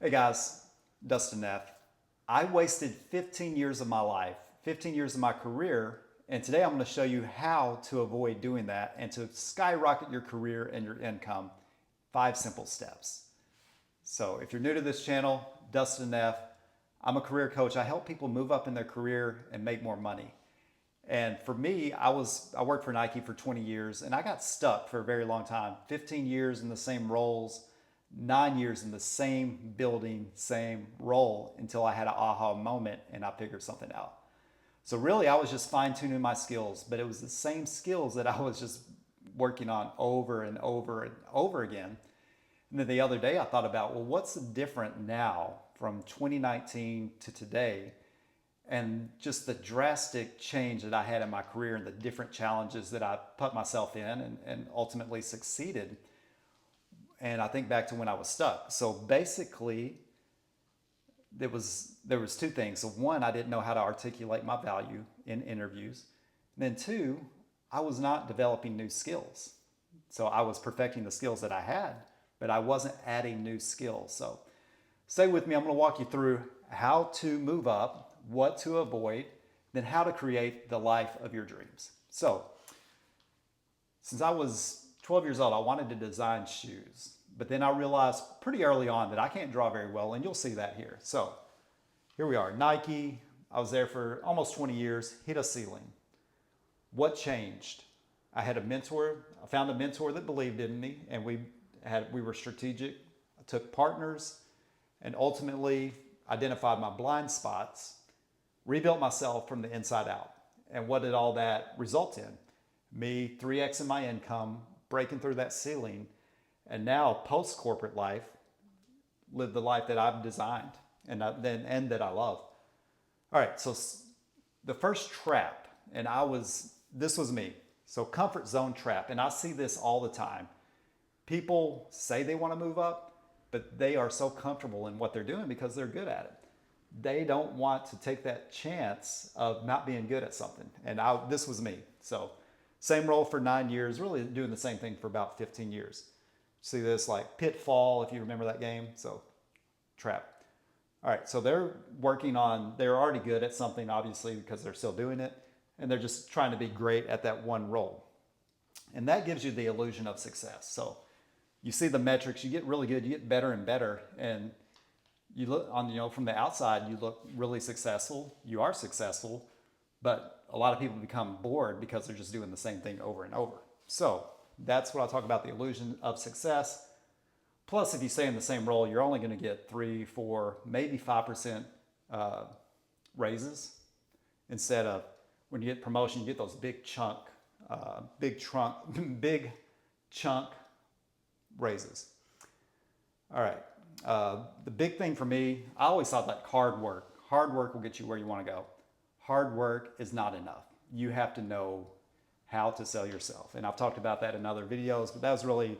Hey guys, Dustin Neff. I wasted 15 years of my life, 15 years of my career, and today I'm going to show you how to avoid doing that and to skyrocket your career and your income. 5 simple steps. So if you're new to this channel, Dustin Neff, I'm a career coach. I help people move up in their career and make more money. And for me, I worked for Nike for 20 years and I got stuck for a very long time. 15 years in the same roles, 9 years in the same building, same role until I had an aha moment and I figured something out. So really I was just fine tuning my skills, but it was the same skills that I was just working on over and over and over again. And then the other day I thought about, well, what's different now from 2019 to today? And just the drastic change that I had in my career and the different challenges that I put myself in and ultimately succeeded. And I think back to when I was stuck. So basically, there was 2 things. So one, I didn't know how to articulate my value in interviews. And then 2, I was not developing new skills. So I was perfecting the skills that I had, but I wasn't adding new skills. So stay with me. I'm going to walk you through how to move up, what to avoid, then how to create the life of your dreams. So since I was 12 years old, I wanted to design shoes, but then I realized pretty early on that I can't draw very well, and you'll see that here. So here we are, Nike. I was there for almost 20 years, hit a ceiling. What changed? I had a mentor. I found a mentor that believed in me, and we were strategic. I took partners and ultimately identified my blind spots, rebuilt myself from the inside out. And what did all that result in? Me 3X'ing my income, breaking through that ceiling, and now post-corporate life, live the life that I've designed and that I love. All right, so the first trap, and this was me. So comfort zone trap, and I see this all the time. People say they want to move up, but they are so comfortable in what they're doing because they're good at it. They don't want to take that chance of not being good at something. And this was me. So same role for 9 years, really doing the same thing for about 15 years. See this like pitfall, if you remember that game. So trap. All right, so they're already good at something, obviously, because they're still doing it. And they're just trying to be great at that one role. And that gives you the illusion of success. So you see the metrics, you get really good, you get better and better. And you look on, from the outside, you look really successful. You are successful, but a lot of people become bored because they're just doing the same thing over and over. So that's what I talk about, the illusion of success. Plus, if you stay in the same role, you're only going to get 3, 4, maybe 5% raises instead of when you get promotion, you get those big chunk raises. All right. The big thing for me, I always thought that hard work will get you where you want to go. Hard work is not enough. You have to know how to sell yourself. And I've talked about that in other videos, but that was really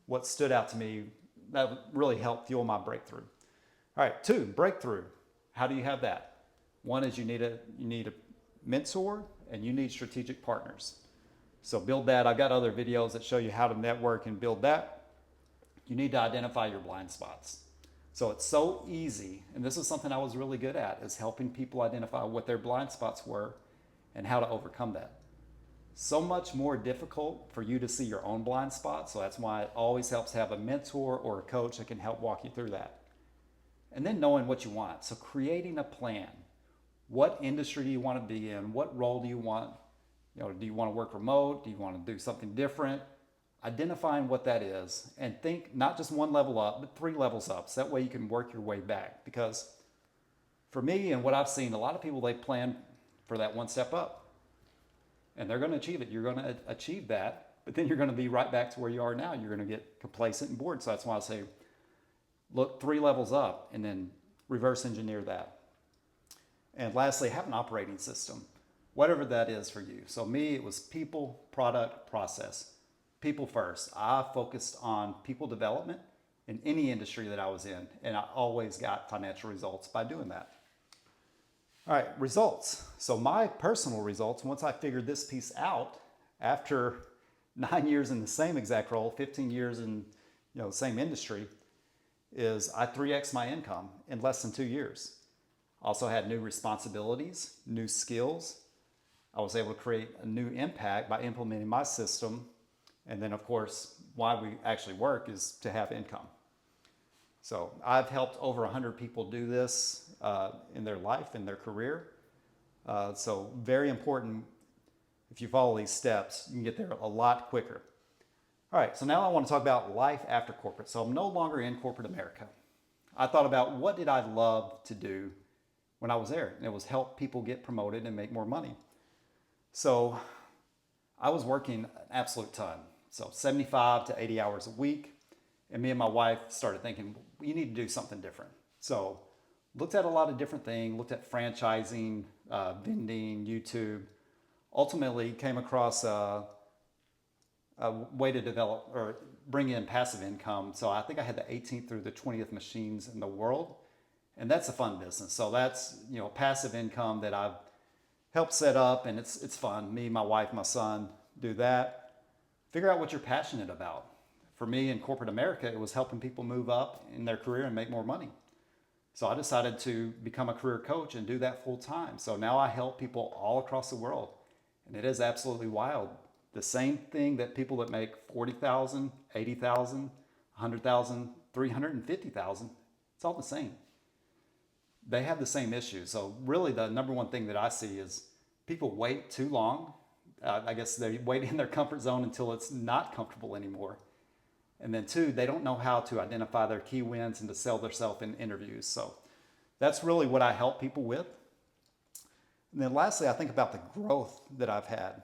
what stood out to me. That really helped fuel my breakthrough. All right, 2, breakthrough. How do you have that? 1 is you need a mentor and you need strategic partners. So build that. I've got other videos that show you how to network and build that. You need to identify your blind spots. So it's so easy, and this is something I was really good at, is helping people identify what their blind spots were and how to overcome that. So much more difficult for you to see your own blind spots, so that's why it always helps to have a mentor or a coach that can help walk you through that. And then knowing what you want. So creating a plan. What industry do you want to be in? What role do you want? Do you want to work remote? Do you want to do something different? Identifying what that is and think not just 1 level up, but 3 levels up. So that way you can work your way back. Because for me and what I've seen, a lot of people, they plan for that 1 step up and they're going to achieve it. You're going to achieve that, but then you're going to be right back to where you are now. You're going to get complacent and bored. So that's why I say, look 3 levels up and then reverse engineer that. And lastly, have an operating system, whatever that is for you. So me, it was people, product, process. People first. I focused on people development in any industry that I was in, and I always got financial results by doing that. All right, results. So my personal results, once I figured this piece out, after 9 years in the same exact role, 15 years in same industry, is I 3X'd my income in less than 2 years. Also had new responsibilities, new skills. I was able to create a new impact by implementing my system. And then of course, why we actually work is to have income. So I've helped over 100 people do this in their life, in their career. So very important. If you follow these steps, you can get there a lot quicker. All right, so now I want to talk about life after corporate. So I'm no longer in corporate America. I thought about what did I love to do when I was there? And it was help people get promoted and make more money. So I was working an absolute ton. So 75 to 80 hours a week. And me and my wife started thinking, you need to do something different. So looked at a lot of different things, looked at franchising, vending, YouTube. Ultimately came across a way to develop or bring in passive income. So I think I had the 18th through the 20th machines in the world. And that's a fun business. So that's, passive income that I've helped set up, and it's fun. Me, my wife, my son do that. Figure out what you're passionate about. For me in corporate America, it was helping people move up in their career and make more money. So I decided to become a career coach and do that full time. So now I help people all across the world. And it is absolutely wild. The same thing that people that make 40,000, 80,000, 100,000, 350,000, it's all the same. They have the same issues. So really the number one thing that I see is people wait too long. I guess they wait in their comfort zone until it's not comfortable anymore. And then two, they don't know how to identify their key wins and to sell themselves in interviews. So that's really what I help people with. And then lastly, I think about the growth that I've had.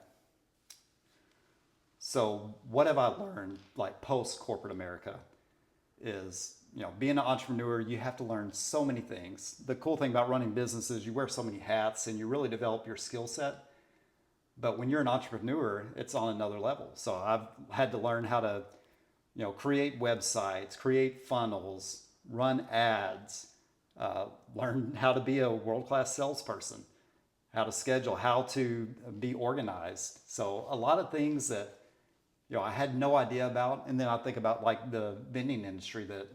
So what have I learned like post-corporate America is, being an entrepreneur, you have to learn so many things. The cool thing about running businesses, you wear so many hats and you really develop your skill set. But when you're an entrepreneur, it's on another level. So I've had to learn how to, create websites, create funnels, run ads, learn how to be a world-class salesperson, how to schedule, how to be organized. So a lot of things that, I had no idea about. And then I think about like the vending industry that,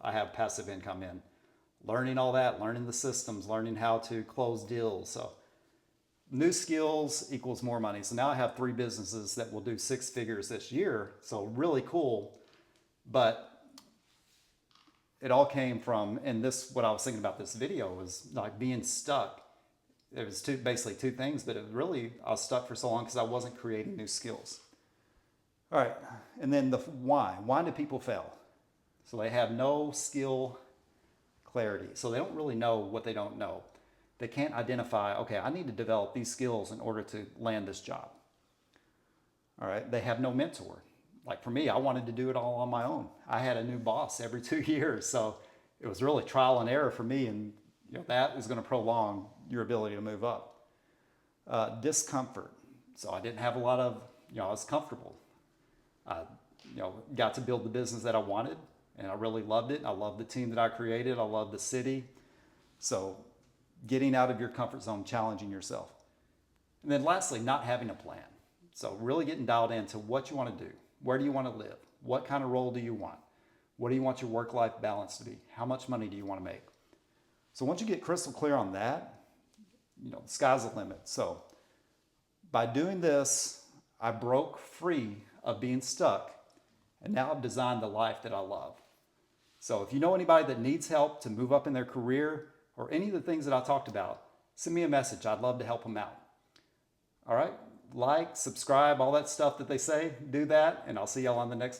I have passive income in. Learning all that, learning the systems, learning how to close deals. So new skills equals more money. So now I have 3 businesses that will do 6 figures this year. So really cool. But it all came from, and this, what I was thinking about this video was like being stuck. It was basically 2 things, but I was stuck for so long because I wasn't creating new skills. All right, and then the why. Why do people fail? So they have no skill clarity. So they don't really know what they don't know. They can't identify, okay, I need to develop these skills in order to land this job. All right, they have no mentor. Like for me, I wanted to do it all on my own. I had a new boss every 2 years. So it was really trial and error for me. And that is going to prolong your ability to move up. Discomfort. So I didn't have a lot of, I was comfortable. I, got to build the business that I wanted, and I really loved it. I loved the team that I created. I loved the city. So getting out of your comfort zone, challenging yourself. And then lastly, not having a plan. So really getting dialed into what you want to do. Where do you want to live? What kind of role do you want? What do you want your work-life balance to be? How much money do you want to make? So once you get crystal clear on that, the sky's the limit. So by doing this, I broke free of being stuck, and now I've designed the life that I love. So if you know anybody that needs help to move up in their career or any of the things that I talked about, send me a message. I'd love to help them out. All right, like, subscribe, all that stuff that they say, do that, and I'll see y'all on the next video.